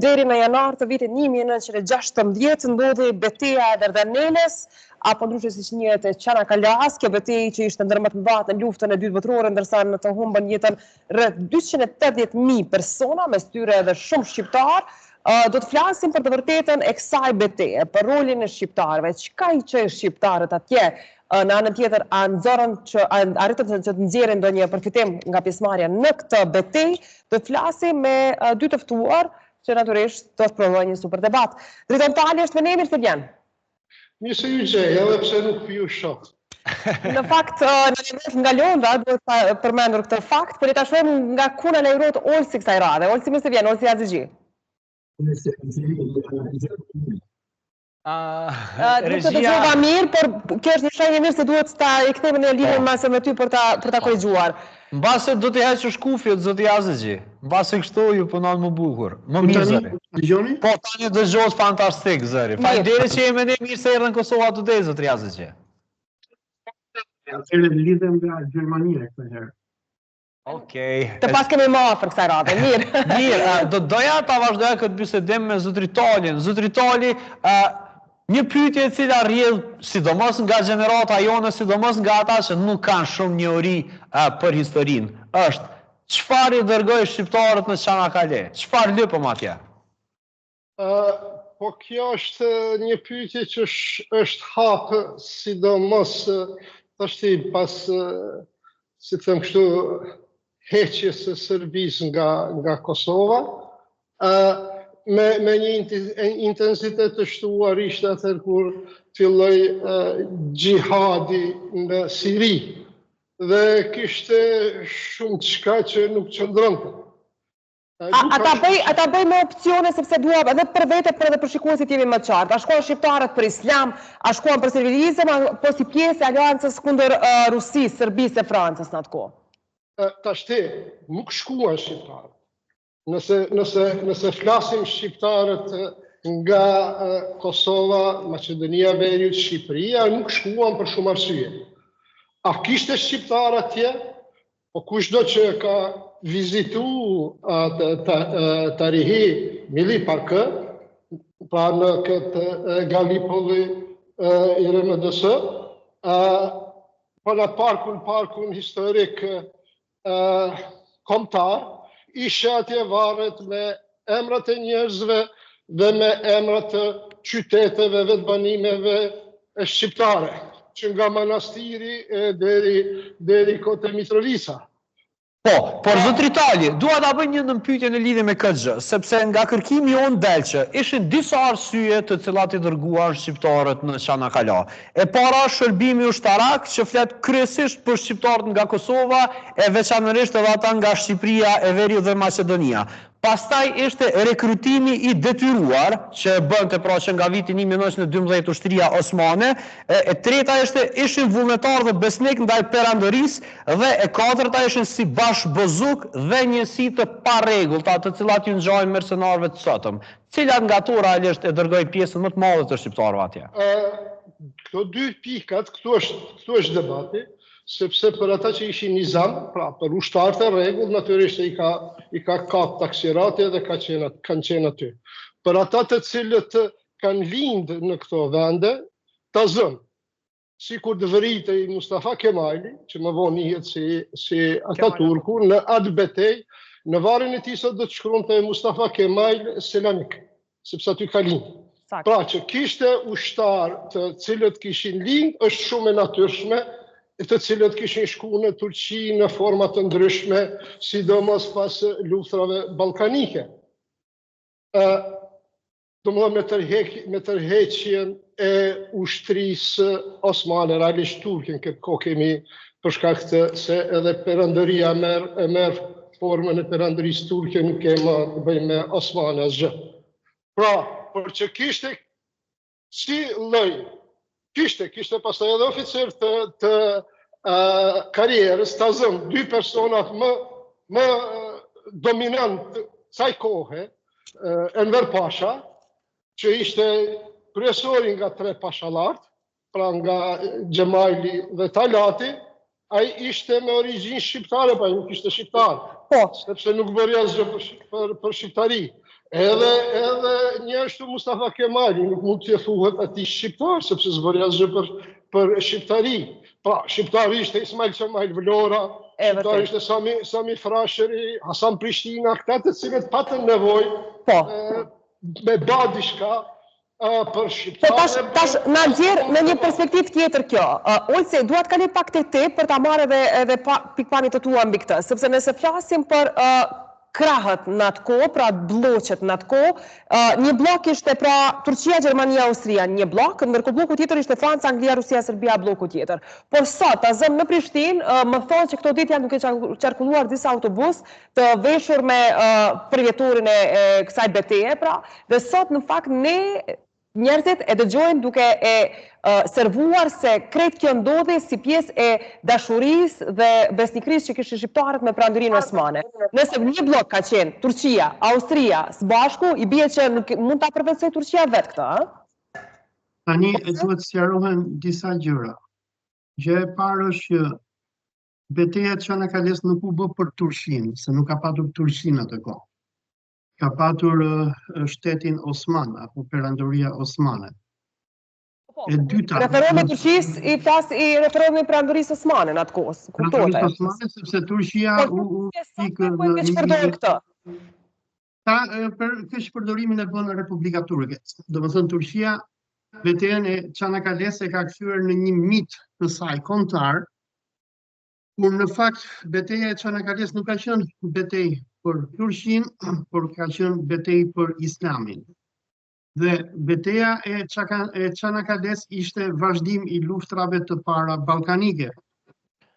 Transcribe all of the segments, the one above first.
deri në janar të vitit 1916 ndodhi betejë e Dardanelles, apo ndryshe siç njihet e Çanakkale, kjo betejë që ishte ndër më të mëdha në luftën e dytë botërore, ndërsa në të humbën jetën rreth 280.000 persona, mes tyre edhe shumë shqiptar. Do të flasim për të vërtetën e kësaj betejë, për rolin e shqiptarëve, çka i çoi shqiptarët atje. Në anën tjetër, arritën që të nxjerrin ndonjë përfitim nga pjesëmarrja në këtë betejë. Do të flasim me dy të ftuar që natyrisht do të provojnë një super debat. Driton Tali është me ne, mirë se vjen. Mirë se ju gjej, edhe pse nuk piju shok. Në fakt, në nga Londra, duhet përmendur këtë fakt, por ta shohim nga kuna lajmërohet Olsi kësaj radhe. Olsi, mirë se vjen, Olsi Azigji. Nuk të dëgjova mirë, por kjo është një shenjë mirë se duhet ta i kthejmë në lidhje me ty për ta korrigjuar. Mbase do t'i heqësh kufjet, zoti Azigji. Mbase kështu ju punon më bukur. Më mirë zëri. Dëgjoni? Po tani dëgjohet fantastik zëri. Faleminderit që jemi ne, mirë se erdhën në Kosovë Today zoti Azigji. Atëherë lidhem nga Gjermania këtë herë. Okej. Të pas kemi më afër kësaj radhe, mirë. Mirë, doja ta vazhdoja këtë bisedim me zotrin Talin. Zotri Tali, një pyetje e cila rrjedh sidomos nga gjenerata jone, sidomos nga ata që nuk kanë shumë njohuri për historinë, është çfarë i dërgoi shqiptarët në Çanakkale? Çfarë lypëm atje? Po kjo është një pyetje që është hapë sidomos tashti pas si të them kështu heqjes së Serbisë nga Kosova. Me një intensitet të shtuar ishte atëherë kur filloi xhihadi në Siri dhe kishte shumë çka që nuk qëndronte. Ata bëj me opcione sepse dua edhe për vete për edhe për shikuesit jemi më qartë. A shkuan shqiptarët për islam, a shkuan për servilizëm, apo si pjesë e aleancës kundër Rusisë, Serbisë e Francës në atë kohë? Tashti, nuk shkuan shqiptarët. Nëse flasim shqiptarët nga Kosova, Maqedonia Veriut, Shqipëria, nuk shkuan për shumë arsye. A kishte shqiptarë atje? Po kushdo që ka vizitu Tarihi Milli Parkë, pra në këtë Gallipoli i RMDS, për në parkun historik kombëtar, ishe atje varet me emrat e njerëzve dhe me emrat të qyteteve dhe të banimeve shqiptare, që nga manastiri deri kote Mitrovica. Po, por zotri Tali, dua ta bëj një pyetje në lidhje me këtë gjë, sepse nga kërkimi jonë del që ishin disa arsye të cilat i dërguan shqiptarët në Çanakkale. E para shërbimi ushtarak që flet kryesisht për shqiptarët nga Kosova e veçanërisht edhe ata nga Shqipëria e Veriut dhe Maqedonia. Pastaj ishte rekrutimi i detyruar, që bënte pra që nga viti 1912 ushtria osmane, e treta ishin vullnetar dhe besnik ndaj perandorisë dhe e katërta ishin si bashkëbozuk dhe njësi të parregullta, të cilat ju ngjajnë mercenarëve të sotëm. Cilat nga to realisht e dërgoi pjesën më të madhe të shqiptarëve atje? Këto dy pikat, këtu është debati. Sepse për ata që ishin nizam, pra për ushtarët e rregull, natyrisht i ka kap taksirati dhe kanë qenë aty. Për ata të cilët kanë lindë në këto vende, ta zënë, si kur dëvërit e Mustafa Kemali, që më vonë njihet si Ataturku, në atë betejë, në varrin e tij sot do të shkruante Mustafa Kemal Selanik, sepse aty ka lindë. Pra që kishte ushtar të cilët kishin lindë, është shumë e natyrshme, të cilët kishin shku në Turqi në forma të ndryshme, sidomos pas luftrave ballkanike. Domethënë me tërheqjen e ushtrisë osmane, realisht turke, këtë kohë kemi për shkak se edhe perandoria merr formën e perandorisë turke, nuk kemi të bëjmë me osmane asgjë. Pra, për që kishte si lloj kishte pastaj edhe oficer të karrierës, ta zënë dy personat më dominant kësaj kohe, Enver Pasha, që ishte kryesori nga 3 pashalart, pra nga Gjemajli dhe Talati, ai ishte me origjinë shqiptare, pa nuk ishte shqiptar, sepse nuk bëri asgjë për shqiptari. Edhe njështu Mustafa Kemali nuk mund të thuhet ati shqiptar, sepse zbëri asgjë për shqiptari. Pra, shqiptari ishte Ismail Qemal Vlora, shqiptari ishte Sami Frashëri, Hasan Prishtina, këta të cilët patën nevojë me badishka për shqiptarë. Tash na nxjerr në një perspektivë tjetër kjo. Olse, dua të kaloj pak te ti për ta marrë edhe pikpamjet e tua mbi këtë, sepse nëse flasim për krahët në atë kohë, pra bloqet në atë kohë, një blok ishte pra Turqia, Gjermania, Austria, një blok, ndërkohë bloku tjetër ishte Franca, Anglia, Rusia, Serbia, bloku tjetër. Por sot, ta zëm në Prishtinë, më thonë që këto ditë janë duke qarkulluar disa autobus të veshur me përvjetorin e kësaj betejë, pra, dhe sot në fakt njerëzit e dëgjojnë duke e servuar se krejt kjo ndodhi si pjesë e dashurisë dhe besnikrisë që kishin shqiptarët me Perandorinë Osmane. Nëse një blok ka qenë Turqia, Austria, së bashku, i bie që nuk mund ta përvetsoj Turqia vetë këtë, ëh? Tani duhet sqarohen disa gjëra. Gjë e parë është që betejë e Çanakkales nuk u bë për Turqinë, se nuk ka patur Turqinë atë kohë. Ka patur shtetin Osman, apo Perandoria Osmane. E dyta... Referohemi Turqisë, i referohemi Perandorisë Osmane në atë kohë, kuptohet. Perandorisë Osmane, sepse Turqia u pikë në një... Këtë shpërdorimin e bënë Republika Turke. Do më thënë Turqia, betejën e Çanakkales e ka kthyer në një mit të saj kombëtar, kur në fakt betejë e Çanakkales nuk ka qenë betejë për Turqinë, por ka qenë betejë për Islamin. Dhe betejë e Çanakkales ishte vazhdim i luftrave të para ballkanike.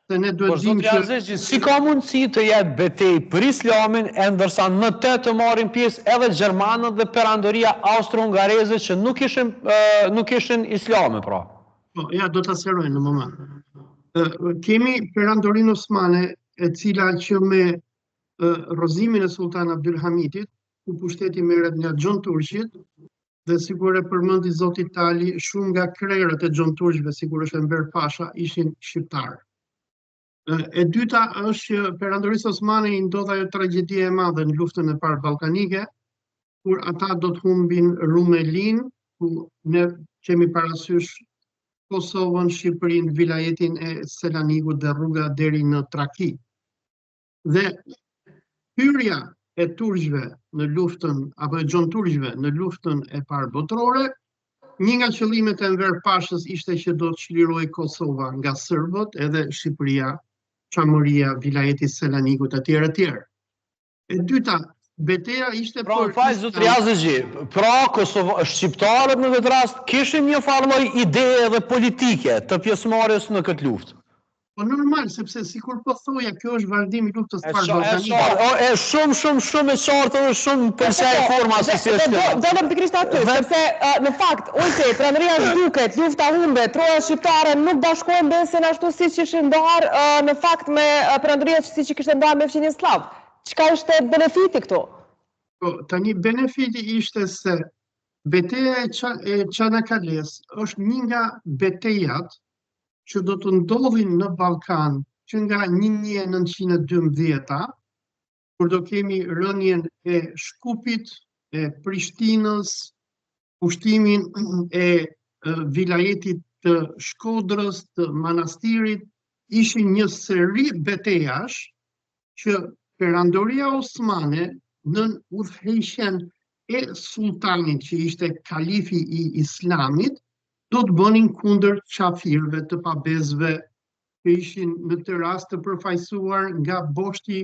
Se ne duhet dimë që si ka mundësi të jetë betejë për Islamin, e ndërsa në të marrin pjesë edhe gjermanët dhe Perandoria austro-hungareze që nuk ishin islame, pra. Ja, do ta sqaroj në moment. Kemi Perandorinë Osmane, e cila që me rrëzimin e Sultan Abdulhamidit, ku pushteti merret nga Xhon Turqit, dhe sikur e përmendi zoti Tali, shumë nga krerët e Xhon Turqve, sikur është Enver Pasha, ishin shqiptarë. E dyta është që Perandorisë Osmane i ndodha ajo tragjedia e madhe në luftën e parë ballkanike, kur ata do të humbin Rumelin, ku ne kemi parasysh Kosovën, Shqipërinë, vilajetin e Selanikut dhe rruga deri në Traki. Dhe hyrja e turqve në luftën, apo e Xhon Turqve në luftën e parë botërore, një nga qëllimet e Enver Pashës ishte që do të çlirojë Kosova nga serbët, edhe Shqipëria, Çamëria, vilajeti Selanikut etj. E dyta, betejë ishte pra në fakt zotëri Azëgji, pra shqiptarët në këtë rast kishin një farloj ide dhe politike të pjesëmarrjes në këtë luftë. Po normal, sepse sikur po thoja, kjo është vazhdim i luftës parë ballkanike. Është shumë e qartë dhe shumë përsa e forma se si është. Dolem pikërisht aty, sepse në fakt, ojse, Perandoria zhduket, lufta humbet, troja shqiptare nuk bashkohen besen ashtu siç ishin ndarë në fakt me Perandoria siç kishte ndarë me fqinjen slav. Çka ishte benefiti këtu? Tani benefiti ishte se betejë e Çanakkales është një nga betejat që do të ndodhin në Ballkan që nga 1912, kur do kemi rënien e Shkupit, e Prishtinës, pushtimin e vilajetit të Shkodrës, të Manastirit, ishin një seri betejash që Perandoria Osmane në udhëheqjen e sultanit që ishte kalifi i Islamit, do të bënin kundër qafirëve të pabezëve që ishin në të rast të përfaqësuar nga boshti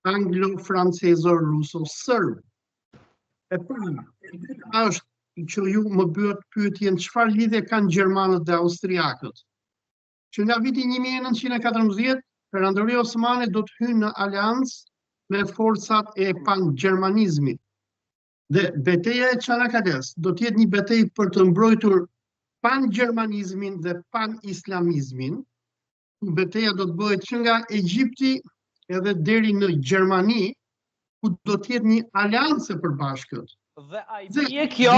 anglo-francezo-ruso-sërb. E përna, është që ju më bëhet pyetjen çfarë lidhje kanë gjermanët dhe austriakët. Që nga viti 1914, Perandoria Osmane do të hyjë në aleancë me forcat e pan-gjermanizmit. Dhe betejë e Çanakkales do të jetë një betejë për të mbrojtur pan-gjermanizmin dhe pan-islamizmin. Betejë do të bëhet që nga Egjipti edhe deri në Gjermani, ku do të jetë një aleancë e përbashkët. Dhe a i bie kjo,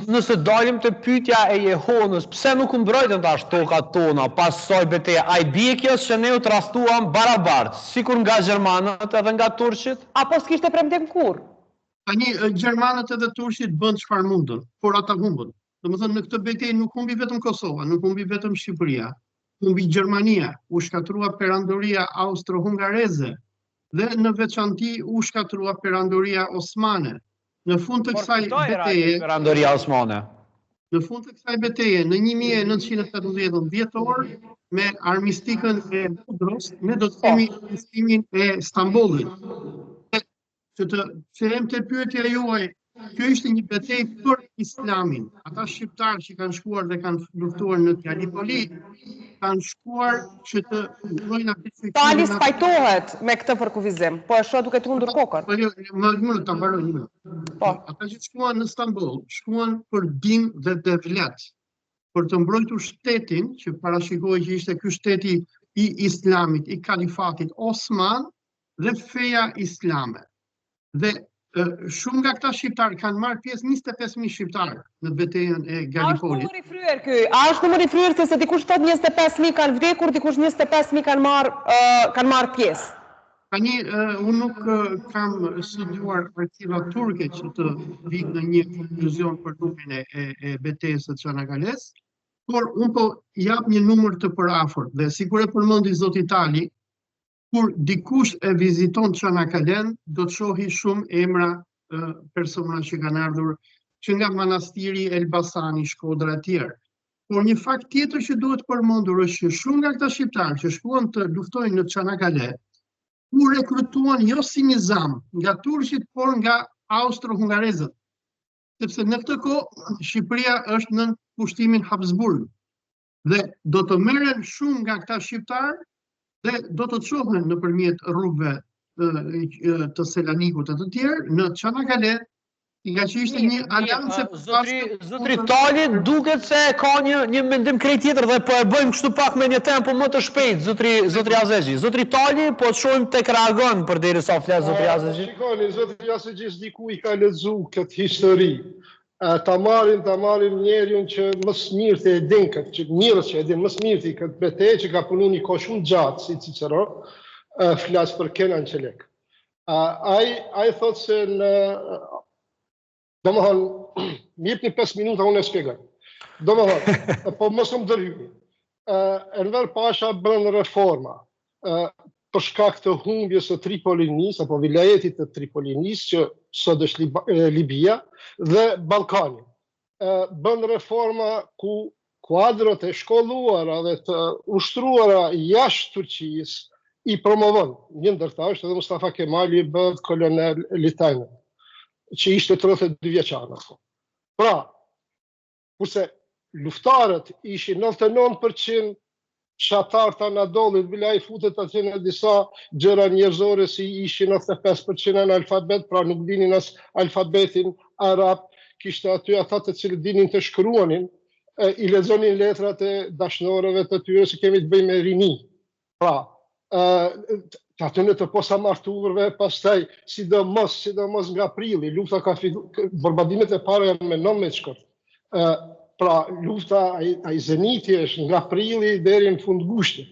nëse dalim të pyetja e Jehonës, pse nuk mbrojtën tash tokat tona pas kësaj betejë? A i bie kjo që ne u trastuam barabartë, sikur nga gjermanët edhe nga turqit? Apo s'kishte premtim kurrë? Tani gjermanët edhe turqit bën çfarë mundën, por ata humbën. Domethënë në këtë betejë nuk humbi vetëm Kosova, nuk humbi vetëm Shqipëria, humbi Gjermania, u shkatrua perandoria austro-hungareze dhe në veçanti u shkatrua perandoria osmane. Në fund të kësaj betejë, perandoria osmane. Në fund të kësaj betejë, në 1918 dhjetor, me armistikën e Budros, ne do të kemi armistimin e Stambollit. Që em të pyetja juaj, kjo ishte një betejë për Islamin. Ata shqiptarë që kanë shkuar dhe kanë luftuar në Gallipoli, kanë shkuar që të ndrojnë atë. Tali spajtohet me këtë përkufizim, po e shoh duke të hundur kokën. Më ta mbaroj një. Po. Ata që shkuan në Stamboll, shkuan për dim dhe devlet, për të mbrojtur shtetin që parashikohej që ishte ky shteti i Islamit, i kalifatit Osman dhe feja islame. Dhe shumë nga këta shqiptarë kanë marrë pjesë 25.000 shqiptarë në betejën e Gallipolit. A është numër i fryer ky? A është numër i fryer se dikush thot 25.000 kanë vdekur, dikush 25.000 kanë marrë pjesë? Tani unë nuk kam studiuar arkiva turke që të vi në një konkluzion për numrin e betejës së Çanakkales, por unë po jap një numër të përafërt dhe sikur e përmendi zoti Tali, kur dikush e viziton Çanakkalen, do të shohi shumë emra persona që kanë ardhur që nga manastiri Elbasani, Shkodra e tjerë. Por një fakt tjetër që duhet përmendur është që shumë nga këta shqiptarë që shkuan të luftojnë në Çanakkale, u rekrutuan jo si nizam nga turqit, por nga austro-hungarezët. Sepse në këtë kohë Shqipëria është në pushtimin Habsburg. Dhe do të merren shumë nga këta shqiptarë dhe do të çohen nëpërmjet rrugëve të Selanikut e të tjerë në Çanakkale, nga që ishte një aliancë. Zotri Tali duket se ka një mendim krejt tjetër dhe po e bëjmë kështu pak me një tempo më të shpejt, zotri Azegji. Zotri Tali, po të shohim tek reagon përderisa flas zotri Azegji. Shikoni, zotri Azegji diku i ka lexuar këtë histori. Ta marrin njerin që më smir të e din këtë, që mirës që e din më smir të këtë betejë që ka punu një kohë shumë gjatë, si Cicero, flas për Kenan Çelek. Ai thotë se domethënë, më jepni 5 minuta unë e shpjegoj. Domethënë, po mos më ndërhyjni. Enver Pasha bën reforma për shkak të humbjes së Tripolinis apo vilajetit të Tripolinis që sot është Libia dhe Ballkani. Bën reforma ku kuadrët e shkolluara dhe të ushtruara jashtë Turqisë i promovon. Një ndër ta është edhe Mustafa Kemali bëhet kolonel litajnë, që ishte 32 vjeçar. Pra, kurse luftarët ishin 99% shatar të Anadollit, bila i futet atë në disa gjëra njerëzore si ishin 95% analfabet, pra nuk dinin as alfabetin arab, kishte aty ata të cilët dinin të shkruanin, i lexonin letrat e dashnorëve të tyre se kemi të bëjmë me rini. Pra, të atyre të posamartuarve, pastaj sidomos nga prilli, lufta ka filluar, bombardimimet e para janë me 19 shkurt. Pra, lufta ai zeniti është nga prilli deri në fund gushti.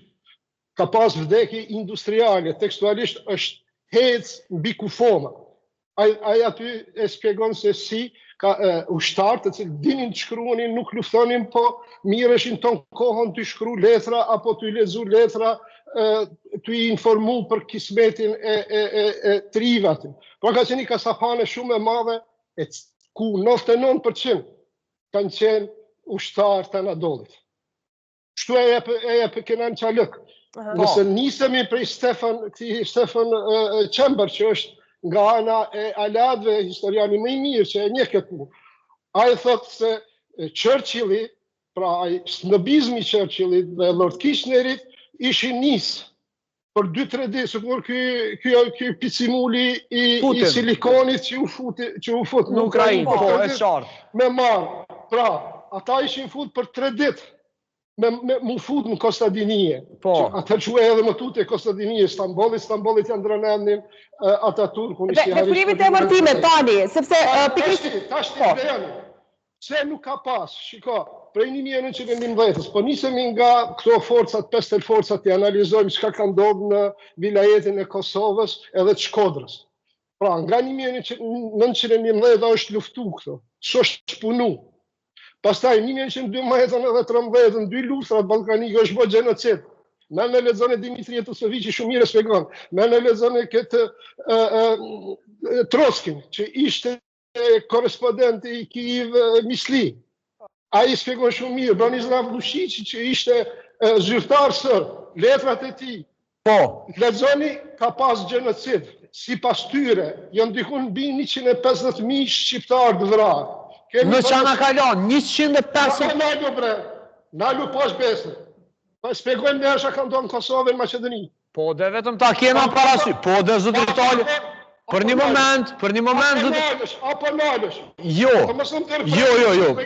Ka pas vdekje industriale, tekstualisht është hec mbi kufoma. Ai aty e shpjegon se si ka ushtarë të cilë dinin të shkruanin, nuk luftonin, po mireshin ton kohën të shkru letra, apo të lezu letra, të i informu për kismetin e trivat. Pra ka qenë ka sapane shumë e madhe, ku 99% kanë qenë ushtarë të Anadollit. Kështu e jep Kenan Çalık. Nëse nisemi prej Stefan Çember, që është nga ana e Aladve, historiani më i mirë që e njeh këtë punë. Ai thotë se Churchilli, pra ai snobizmi i Churchillit dhe Lord Kitchenerit ishin nisë për 2-3 ditë, sikur ky picimuli i silikonit që u fut në Ukrainë, po e qartë. Me marr. Pra, ata ishin fut për 3 ditë me fut në Kostadinie. Atër që edhe më tute Kostadinie, Stambollit janë ndërënendin Ataturkun. Dhe frivit e mërtime, Tani, sepse... Tashti vejani, se nuk ka pas, shiko, prej 1919, po nisemi nga këto forcat, pestel forcat, i analizojmë çka ka ndodhur në vilajetin e Kosovës edhe të Shkodrës. Pra, nga 1911 është luftu këto, është punu. Pastaj 1912 dy luftrat ballkanike është bërë gjenocid. Me në lexon e Dimitri Jetusovici shumë mirë shpjegon. Me në lexon e këtë Troskin, që ishte korespondent i Kijev Misli. Ai shpjegon shumë mirë. Bronislav Lushici, që ishte zyrtar sër, letrat e tij. Po. Lexoni ka pas gjenocid. Sipas tyre, janë dikun mbi 150.000 shqiptarë të vrarë. Në Çanakkale 150. Nalu poshtë besë. Pa shpjegojmë në është ka ndonë Kosovë në Maqedoni. Po dhe vetëm ta kena parasysh. Po dhe zotri Itali. Për një moment, Apo nalësh. Jo.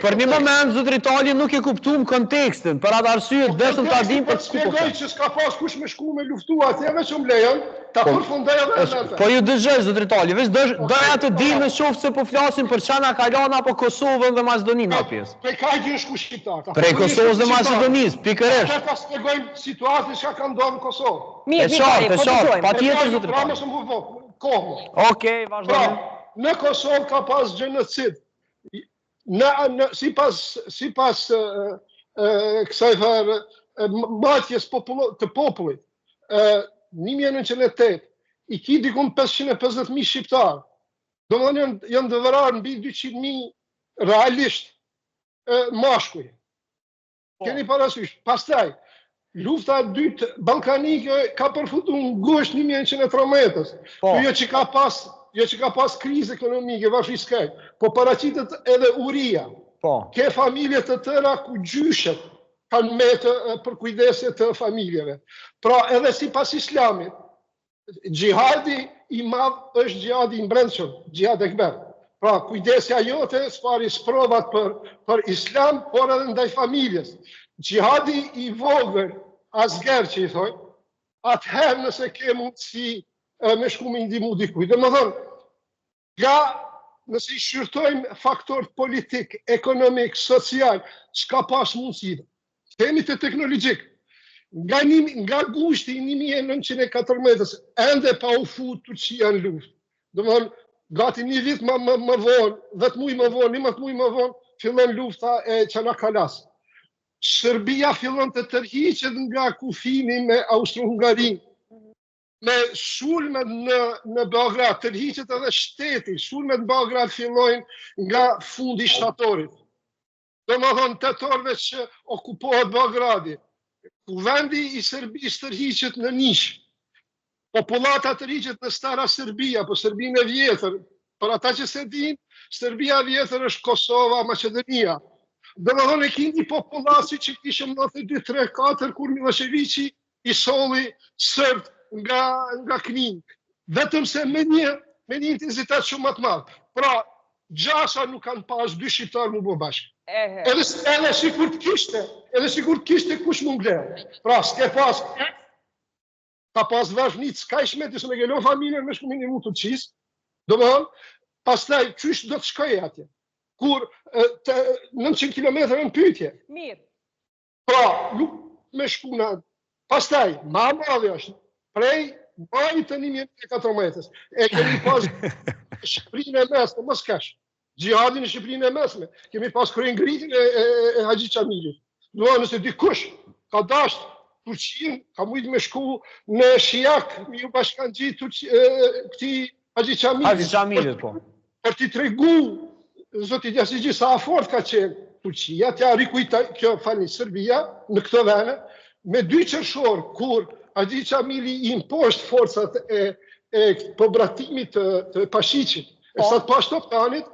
Për një moment zotri Itali nuk e kuptuam kontekstin. Për atë arsye dështëm ta dim për çfarë. Shpjegoj që s'ka pas kush me shku me luftu atje veç lejon, ta përfundoj edhe. Po ju dëgjoj zotri Itali, veç doja të di në qoftë se po flasim për Çanakkale apo Kosovën dhe Maqedoninë në pjesë. Prej ka gjë shku shqiptar. Prej Kosovës dhe Maqedonisë, pikërisht. Ata ta shpjegojmë situatën që ka ndodhur në Kosovë. Mirë, patjetër zotri Itali. Okej, vazhdojmë. Në Kosovë ka pas gjenocid. Sipas kësaj farë matjes të popullit, 1908 i ki dikun 550.000 shqiptarë. Domethënë janë të vrarë mbi 200.000 realisht mashkuj. Keni parasysh. Pastaj lufta e dytë ballkanike ka përfutur në gusht 1913-s. Jo që ka pas krizë ekonomike, fiskale, po paraqitet edhe uria. Ke familje të tëra ku gjyshet kanë metë për kujdesje të familjeve. Pra edhe sipas Islamit, xhihadi i madh është xhihadi i brendshëm, xhihad ekber. Pra kujdesja jote s'pari sprovat për Islam, por edhe ndaj familjes. Xhihadi i vogël asger që i thoi, atëherë nëse ke mundësi me shku me ndihmu dikuj. Dhe më thonë, nëse i shqyrtojmë faktor politik, ekonomik, social, s'ka pas mundësi. Kemi të teknologjik. Nga gushti 1914, ende pa u fut Turqia në luft. Dhe më thonë, gati një vit më vonë, 10 muj më vonë, 11 muj më vonë, fillon lufta e Çanakkales. Serbia fillon të tërhiqet nga kufini me Austro-Hungarinë, me sulmet në Beograd, tërhiqet edhe shteti, sulmet në Beograd fillojnë nga fundi shtatorit. Domethënë tetorëve që okupohet Beogradi, kuvendi i Serbisë tërhiqet në Nish, popullata tërhiqet në Stara Serbia, po Serbinë e vjetër, për ata që se din, Serbia e vjetër është Kosova, Maqedonia. Dhe më thonë e kindi populasi që kishëm 92, 3, 4, kur Miloševići i solli sërt nga Knin. Vetëm se me një intensitet shumë më të madh. Pra, gjasha nuk kanë pas dy shqiptarë më bë bashkë. Edhe sikur të kishte kush më nglejë. Pra, s'ke pas, ka pas vazhnit s'kajshme, të se me gjelon familjen me shku minimu të qisë. Do më thonë, pastaj, qysh do të shkoj atje? Kur 900 kilometrë në pyetje. Mirë. Pra, nuk me shkuna. Pastaj, ma madhe është, prej majit të 1914. E kemi pas Shqiprinë e mesme, mos kash. Xhihadin në Shqiprinë e mesme. Kemi pas kryengritin e Haxhi Qamilit. Nëse dikush ka dasht Turqinë, ka mujtë me shku në Shijak, me ju bashkanxhi këti Haxhi Qamilit. Haxhi Qamilit, po. Për t'i tregu Zoti Gjasigjë sa afort ka qenë Turqia, t'ja rikujta kjo fani Serbia në këto vene, me 2 qershor, kur Haxhi Qamili i imposht forcat e pobratimit të Pashiqit, e sa të Pashtovtanit,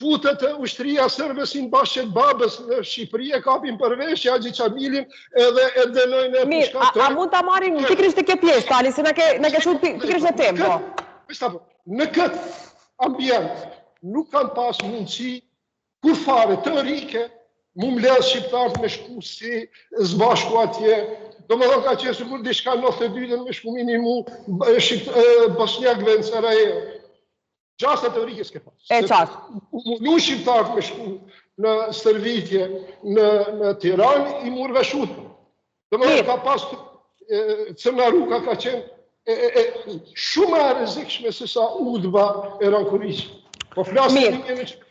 futet ushtria serbe si në bashkët babës në Shqipëri e kapin përvesh që Haxhi Qamilin edhe e dënojnë e pushkatër. A mund të marim pikrisht të ke pjesë, Tali, se në ke shumë pikrisht në temë, po? Në këtë ambient, nuk kanë pas mundësi, kur fare teorike, mu mbledh shqiptarët me shku si zbashku atje, do më thonë ka qenë sigur dishka 92 me shku minimu Bosnjakëve në Sarajevo. Gjasta teorike s'ke pas. E qartë. Mu shqiptarët me shku në stërvitje në Tiranë, i murve shutën. Do më thonë ka pas Cërnaruka ka qenë shumë e rrezikshme se sa udhva e Rankurishit. Po flasim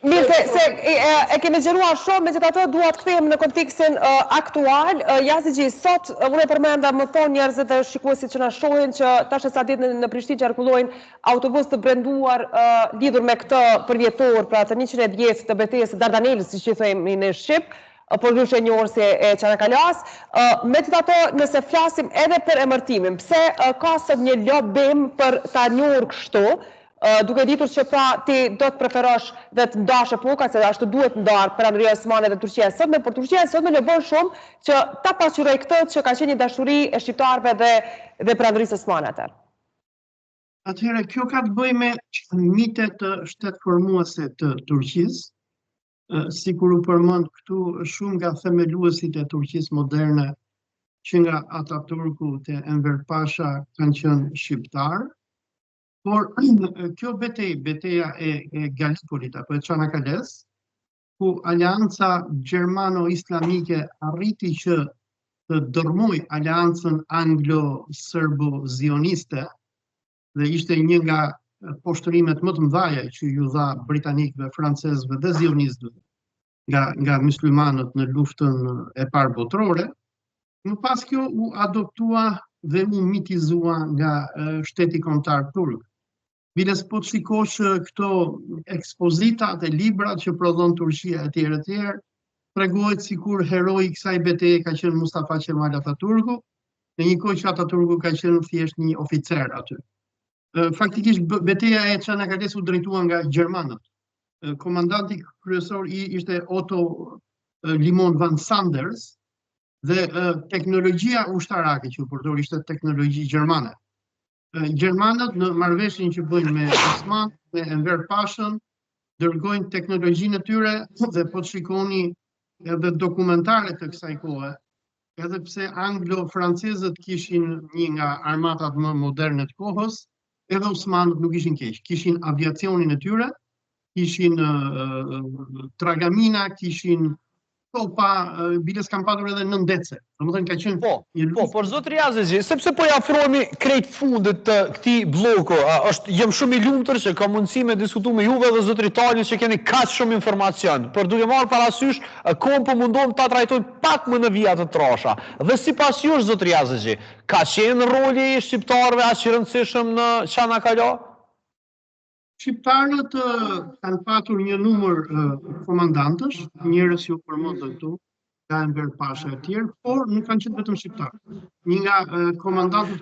Mirë, se e kemi zgjeruar shumë, megjithatë dua të kthehemi në kontekstin aktual. Yazigji, sot unë përmenda më thonë njerëzit dhe shikuesit që na shohin që tash sa ditë në Prishtinë qarkullojnë autobus të brenduar lidhur me këtë përvjetor, pra të 100 vjet të betejës së Dardanelës, siç i themi në shqip, por ndryshe njohërsi e Çanakalas. Megjithatë, nëse flasim edhe për emërtimin, pse ka sot një lobim për ta njohur kështu? Duke ditur që pra ti do të preferosh dhe të ndash epoka, se ashtu duhet ndarë Perandoria Osmane dhe Turqia e sotme, por Turqia e sotme lëbon shumë që ta pasqyroj këtë që ka qenë një dashuri e shqiptarëve dhe Perandorisë Osmane atë. Atëherë, kjo ka të bëjë me mitet të shtetformuese të Turqisë, sikur u përmend këtu shumë nga themeluesit e Turqisë moderne, që nga Ataturku te Enver Pasha kanë qenë shqiptarë. Por kjo beteja e Gallipolit apo e Çanakales, ku aleanca gjermano-islamike arriti që të dërmoj aleancën anglo-serbo-zioniste dhe ishte një nga poshtërimet më të mëdha që ju dha britanikëve, francezëve dhe zionistëve nga myslimanët në luftën e parë botërore, më pas kjo u adoptua dhe u mitizua nga shteti kombëtar turk. Biles po të shikosh këto ekspozitat e librat që prodhon Turqia e tjerë, tregohet sikur heroi i kësaj beteje ka qenë Mustafa Kemal Ataturku, në një kohë që Ataturku ka qenë thjesht një oficer aty. Faktikisht beteja e Çanakales u drejtua nga gjermanët. Komandanti kryesor i ishte Otto Limon van Sanders dhe teknologjia ushtarake që u përdor ishte teknologji gjermane. Gjermanët në marrëveshjen që bëjnë me Osman, me Enver Pashën, dërgojnë teknologjinë e tyre dhe po të shikoni edhe dokumentare të kësaj kohe, edhe pse anglo-francezët kishin një nga armatat më moderne të kohës, edhe Osmanët nuk ishin keq, kishin aviacionin e tyre, kishin tragamina, kishin topa, biles kam patur edhe në ndece. Domethënë ka qenë por zotri Yazigji, sepse po i afrohemi krejt fundit të këtij bloku, jam shumë i lumtur që ka mundësi me diskutu me juve dhe zotri Tali që keni kaq shumë informacion, por duke marrë parasysh kohën po mundohem ta trajtojmë pak më në vija të trasha. Dhe sipas jush zotri Yazigji, ka qenë roli i shqiptarëve aq i rëndësishëm në Çanakkale? Shqiptarët kanë patur një numër komandantësh, njerëz që u përmendën këtu, nga Enver Pasha e tjerë, por nuk kanë qenë vetëm shqiptarë. Një nga komandantët...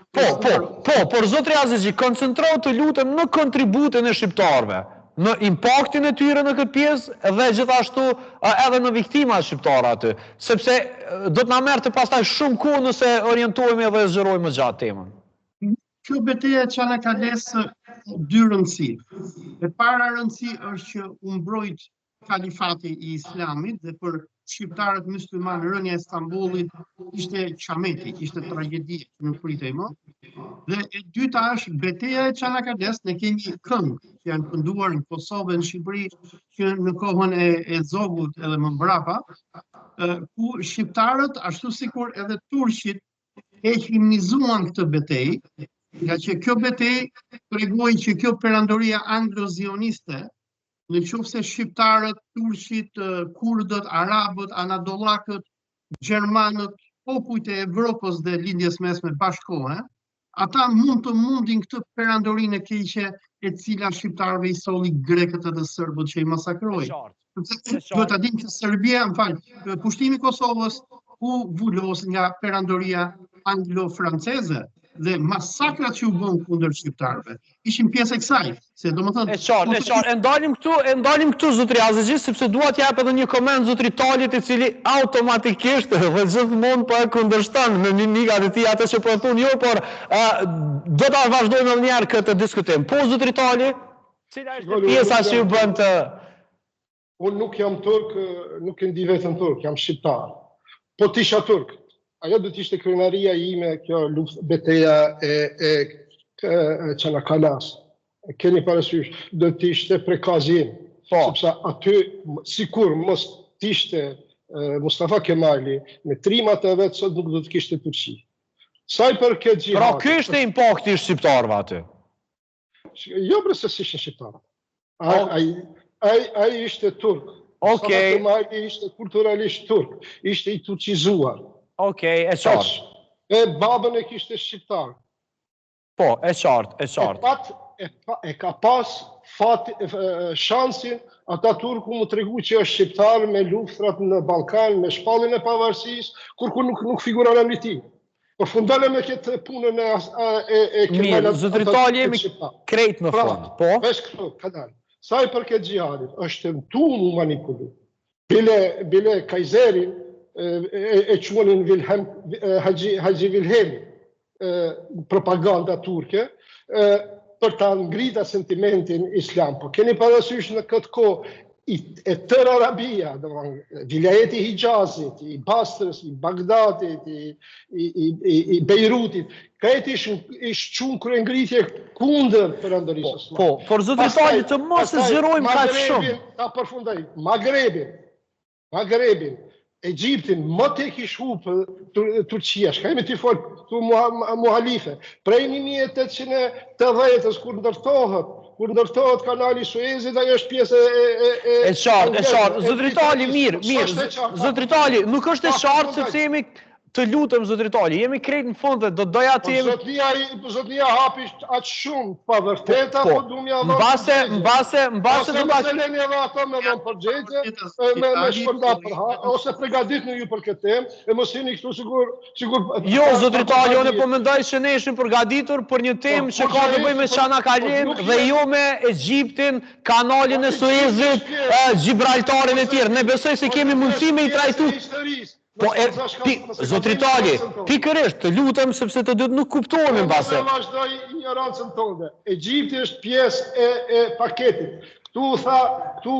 por zotri Yazigji, koncentrohu të lutem në kontributin e shqiptarëve, në impaktin e tyre në këtë pjesë dhe gjithashtu edhe në viktimat shqiptare aty, sepse do të na merrte pastaj shumë kohë nëse orientohemi dhe zgjerojmë më gjatë temën. Kjo beteja e Çanakales dy rëndësi. E para rëndësi është që u mbrojt kalifati i Islamit dhe për shqiptarët myslimanë rënja e Stambollit ishte qameti, ishte tragjedi që nuk pritej më. Dhe e dyta është beteja e Çanakales, ne kemi këngë që janë kënduar në Kosovë, në Shqipëri, që në kohën e Zogut edhe më mbrapa, ku shqiptarët ashtu sikur edhe turqit e himnizuan këtë betejë, nga që kjo betejë tregoi që kjo perandoria anglo-zioniste, në qoftë se shqiptarët, turqit, kurdët, arabët, anadollakët, gjermanët, popujt e Evropës dhe lindjes mesme bashkëkohe, ata mund të mundin këtë perandorinë e keqe e cila shqiptarëve i solli grekët edhe serbët që i masakroi. Duhet ta dimë që Serbia, pushtimi i Kosovës u vulos nga perandoria anglo-franceze dhe masakrat që u bën kundër shqiptarëve ishin pjesë e kësaj, se domethënë e qartë, e ndalim këtu zotri Yazigji, sepse dua të jap edhe një koment zotrit Talit, i cili automatikisht dhe gjithmonë po e kundërshton me mimikat e tij atë që po thonë jo, por do ta vazhdojmë edhe një herë këtë diskutim. Po zotri Tali, cila është pjesa që ju bën të... Unë nuk jam turk, nuk e ndi vetëm turk, jam shqiptar. Po t'isha turk, ajo do t'ishte krenaria ime, kjo beteja e Çanakalas. Keni parasysh, do t'ishte prekazim, sepse aty, sikur mos t'ishte Mustafa Kemali, me trimat e vetë, sot nuk do t'kishte Turqi. Sa i përket gjihadit. Pra ky është impakti i shqiptarëve aty. Jo bre se s'ishin shqiptarë. Ai ishte turk. Okej. Ai ishte kulturalisht turk. Ishte i turqizuar. Okej, e qartë. E babën e kishte shqiptar. Po, e qartë, e qartë. E ka pas shansin ata turku mu tregu që është shqiptar me luftrat në Ballkan, me shpalljen e pavarësisë, kur nuk figuron emri i tij. Përfundon me këtë punën e Mirë, zotëri Tali jemi krejt në fund, po? Vesh këtu, ka dalë. Sa i përket gjihadit, është tentu mu manipulu. Bile Kajzerin e quanin Haxhi Wilhelmi, propaganda turke, për ta ngrita sentimentin islam. Po keni parasysh në këtë kohë e tërë Arabia, vilayeti Hijazit, i Basrës, i Bagdadit, i Beirutit, këtë ishë qunë kërë ngritje kundër perandorisë osmane. Po, por zotëri Tali të mos e zgjerojmë kaq shumë. Ta përfundoj, Magrebin, Egjiptin, më te kish hupë Turqia, shka jemi t'i folë të muhalife. Prej 1880-ës, kur ndërtohet kanali Suezit, ajo është pjesë e qartë, zotëri Tali, mirë, zotëri Tali, nuk është e qartë sepse jemi të lutëm zotëri Tali, jemi krejt në fund dhe do doja të jemi... Zotënia hapi atë shumë pa vërteta, po du mja vërë... Mbase do ta qëlleni edhe ato me dhëmë përgjegje, me shpërda për ha, ose pregadit në ju për këtë temë, e mos jeni këtu sigur... Jo, zotëri Tali, unë po mendoj që ne ishim përgatitur për një temë që ka të bëjë me Çanakkalen dhe jo me Egjiptin, kanalin e Suezit, Gibraltarin e tjerë. Ne besoj se kemi mundësi me i trajtu... Po, zotëri Tali, pikërisht, të lutëm sepse të dytë nuk kuptohemi mbase. Ne vazhdoj ignorancën tonë. Egjipti është pjesë e paketit. Këtu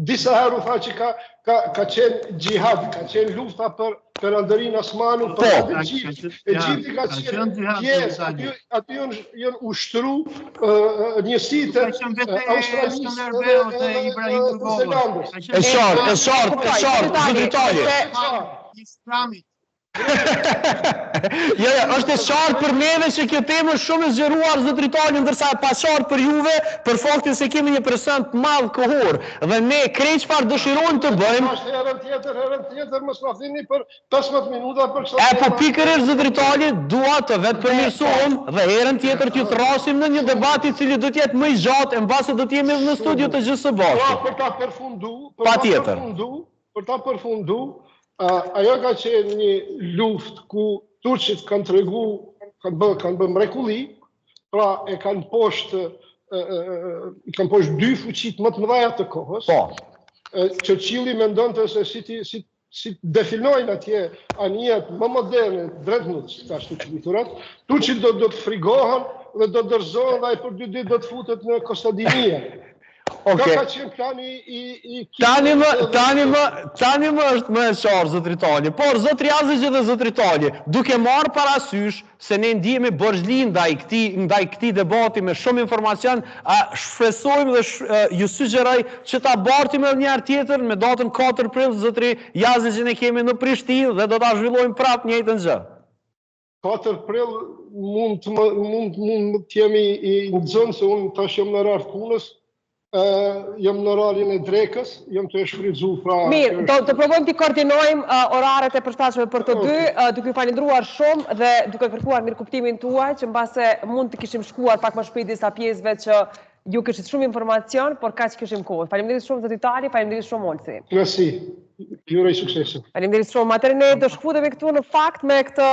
disa herë u tha që ka qenë gjihad, ka qenë lufta për perandërinë Osmanu, për Egjipti. Egjipti ka qenë pjesë, aty janë ushtru njësitë australisë dhe Zelandës. E qartë, zotëri Tali. Islamit. Jo, është e qartë për neve që kjo temë është shumë e zgjeruar zotëri Tali, ndërsa e pa qartë për juve, për faktin se kemi një person të madh kohor dhe ne krejt çfarë dëshirojmë të bëjmë. Herën tjetër mos na thini për 15 minuta për çfarë. E po pikërisht zotëri Tali, dua të vetë përmirësohem dhe herën tjetër t'ju thrasim në një debat i cili do të jetë më i gjatë, mbase do të jemi në studio të gjithë së bashku. Për ta përfundu, ajo ka qenë një luftë ku turqit kanë tregu, kanë bërë mrekulli, pra e kanë poshtë dy fuqit më të mëdha të kohës. Churchilli mendonte se si definojnë atje anijet më moderne, drejtnuts, ka ashtu qëlliturat, turqit do të frigohen dhe do të dërzohen dhe për 2 ditë do të futet në Kostadinia. Ka qenë plani i... Tani më është më e qartë, zotëri Tali. Por, zotëri Azizi dhe zotëri Tali, duke marrë parasysh se ne ndihemi borxhli ndaj këtij debati me shumë informacion, shpresojmë dhe ju sugjeroj që ta bartim edhe një herë tjetër me datën 4 prill, zotëri Azizin e kemi në Prishtinë dhe do ta zhvillojmë prapë njëjtën gjë. 4 prill mund të jemi i nxënë se unë tash jam në radhë punës. Jam në oralin e drekës, jam të e shfrytzu pra... Mirë, të provojmë të koordinojmë oraret e përshtatshme për të dy, duke ju falendruar shumë dhe duke kërkuar mirëkuptimin tuaj, që mbase mund të kishim shkuar pak më shpejt disa pjesëve që ju kishit shumë informacion, por kaq kishim kohë. Faleminderit shumë zoti Tali, faleminderit shumë Olsi. Merci. Ju uroj sukses. Faleminderit shumë. Atëherë ne do shkputemi këtu në fakt me këtë